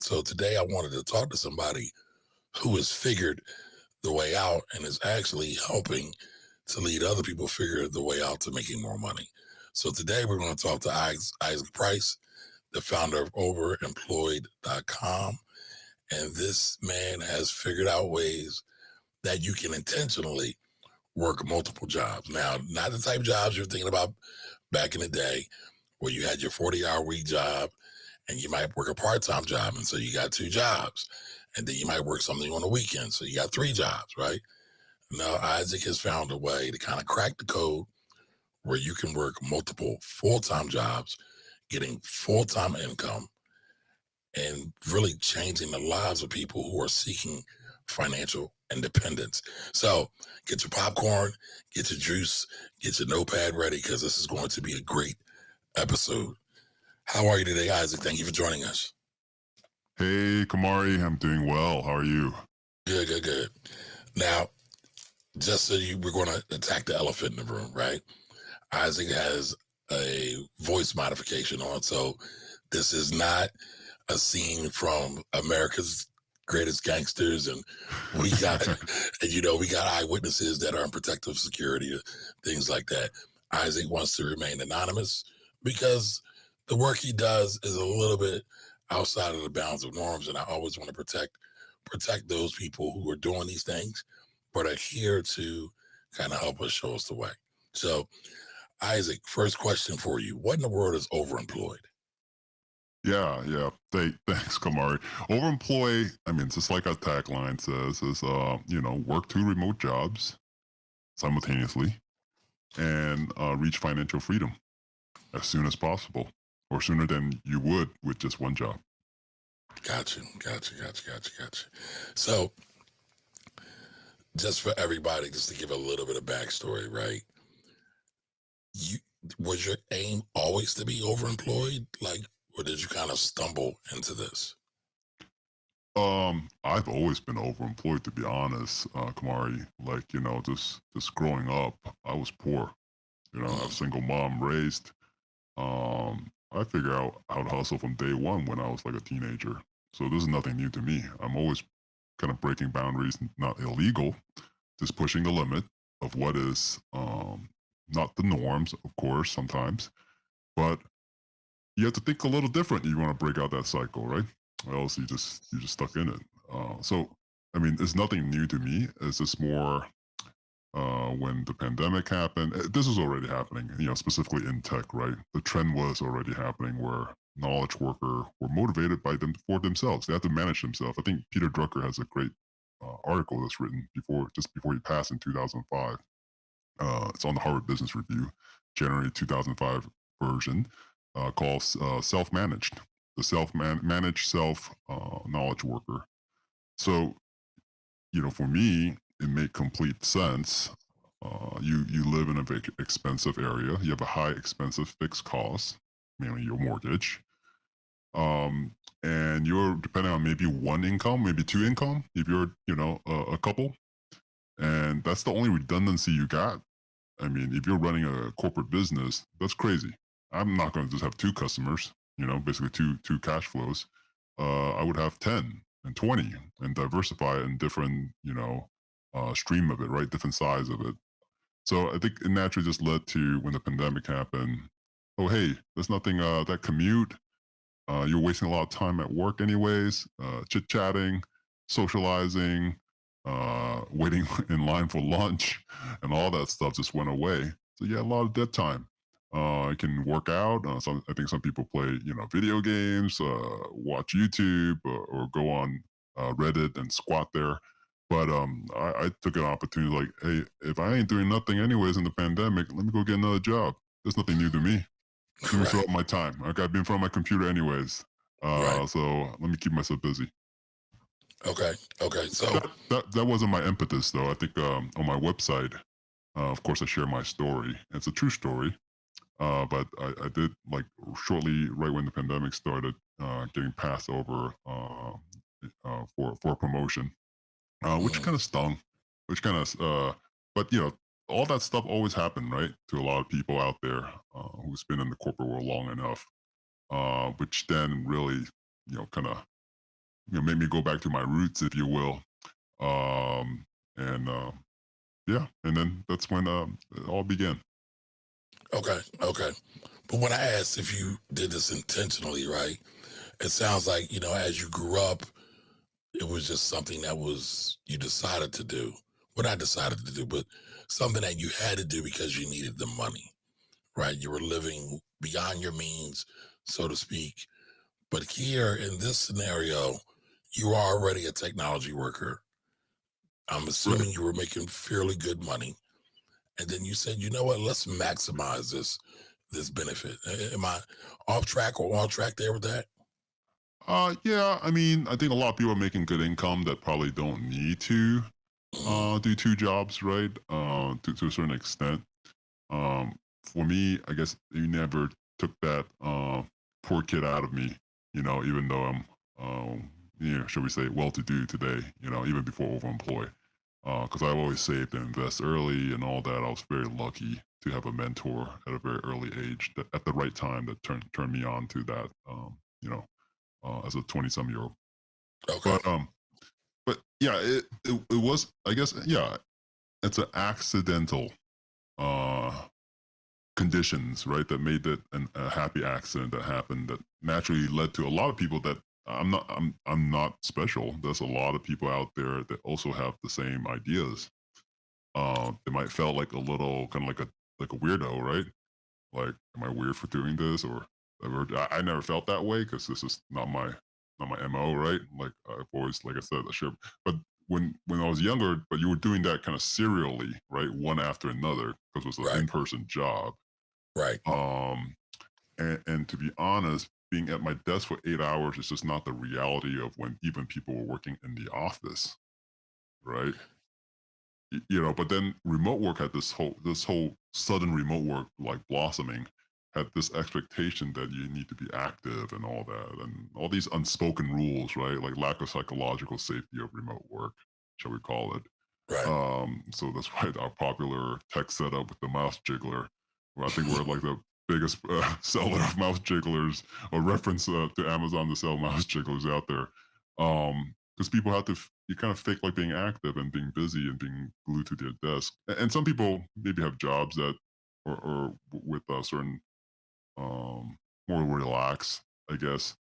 So today I wanted to talk to somebody who has figured the way out and is actually helping to lead other people figure the way out to making more money. So today we're going to talk to Isaac Price, the founder of OverEmployed.com. And this man has figured out ways that you can intentionally work multiple jobs. Now, not the type of jobs you're thinking about back in the day where you had your 40-hour week job and you might work a part-time job, and so you got two jobs, and then you might work something on the weekend, so you got three jobs, right? Now Isaac has found a way to kind of crack the code where you can work multiple full-time jobs, getting full-time income, and really changing the lives of people who are seeking financial independence. So get your popcorn, get your juice, get your notepad ready, because this is going to be a great episode. How are you today, Isaac? Thank you for joining us. Hey, Kamari, I'm doing well. How are you? Good, good, good. Now, just so we're going to attack the elephant in the room, right? Isaac has a voice modification on, so this is not a scene from America's Greatest Gangsters, and we got, and we got eyewitnesses that are in protective security, things like that. Isaac wants to remain anonymous because the work he does is a little bit outside of the bounds of norms, and I always want to protect those people who are doing these things, but are here to kind of help us show us the way. So, Isaac, first question for you: what in the world is overemployed? Yeah. Thanks, Kamari. Overemploy, I mean, just like our tagline says, is work two remote jobs simultaneously and reach financial freedom as soon as possible, or sooner than you would with just one job. Gotcha. So, just for everybody, just to give a little bit of backstory, right? You Was your aim always to be overemployed, like, or did you kind of stumble into this? I've always been overemployed, to be honest, Kamari. Like, just growing up, I was poor. I have a Mm, single mom raised. I figured out how to hustle from day one when I was like a teenager. So this is nothing new to me. I'm always kind of breaking boundaries, not illegal, just pushing the limit of what is not the norms, of course, sometimes. But you have to think a little different. You want to break out that cycle, right? Or else you just stuck in it. So I mean, it's nothing new to me. It's just more when the pandemic happened. This was already happening, specifically in tech, right? The trend was already happening where knowledge worker were motivated by them for themselves. They had to manage themselves. I think Peter Drucker has a great article that's written just before he passed in 2005. It's on the Harvard Business Review, January 2005 version, called Self-Managed, the managed self knowledge worker. So, for me, it made complete sense. You live in a big expensive area. You have a high expensive fixed cost, mainly your mortgage. And you're depending on maybe one income, maybe two income, if you're a couple, and that's the only redundancy you got. I mean, if you're running a corporate business, that's crazy. I'm not going to just have two customers, basically two cash flows. I would have 10 and 20 and diversify in different, stream of it, right? Different size of it. So I think it naturally just led to when the pandemic happened. Oh, hey, there's nothing that commute. You're wasting a lot of time at work, anyways, chit chatting, socializing, waiting in line for lunch, and all that stuff just went away. So, yeah, a lot of dead time. You can work out. I think some people play, video games, watch YouTube, or go on Reddit and squat there. But I took an opportunity like, hey, if I ain't doing nothing anyways in the pandemic, let me go get another job. There's nothing new to me. Let me fill right, up my time. I gotta be in front of my computer anyways. right. So let me keep myself busy. Okay, okay. So, That wasn't my impetus though. I think on my website, of course, I share my story. It's a true story. But I did like shortly right when the pandemic started, getting passed over for a promotion, which mm, kind of stung. Which kind of, but all that stuff always happened, right? To a lot of people out there who's been in the corporate world long enough, which then really, kind of made me go back to my roots, if you will. Um, and yeah, and then that's when it all began. Okay, okay. But when I asked if you did this intentionally, right? It sounds like, as you grew up, it was just something that was you decided to do. What I decided to do, but something that you had to do because you needed the money, right? You were living beyond your means, so to speak. But here in this scenario, you are already a technology worker. I'm Right. assuming you were making fairly good money. And then you said, let's maximize this benefit. Am I off track or on track there with that? Yeah, I mean, I think a lot of people are making good income that probably don't need to Mhm. do two jobs, right? To a certain extent. For me, I guess you never took that poor kid out of me, even though I'm, shall we say, well to do today, even before overemployed. Because I've always saved and invest early and all that. I was very lucky to have a mentor at a very early age that at the right time that turned me on to that, as a 20-some-year-old. Okay. But yeah, it was, I guess, yeah, it's an accidental uh conditions, right? That made it a happy accident that happened that naturally led to a lot of people that I'm not special. There's a lot of people out there that also have the same ideas. They might felt like a little kind of like a weirdo, right? Like, am I weird for doing this or whatever? I never felt that way because this is not my mo, right? Like I've always, like I said, sure. But when I was younger, but you were doing that kind of serially, right, one after another because it was an Right. in-person job. Right. Um, and to be honest, being at my desk for 8 hours is just not the reality of when even people were working in the office, right? But then remote work had this whole sudden remote work like blossoming had this expectation that you need to be active and all that and all these unspoken rules, right? Like lack of psychological safety of remote work, shall we call it. Right. So that's why our popular tech setup with the mouse jiggler, where I think we're like the biggest seller of mouse jigglers or reference to Amazon to sell mouse jigglers out there. Because people have to, you kind of fake like being active and being busy and being glued to their desk. And some people maybe have jobs that, or with a certain, um, more relaxed, I guess.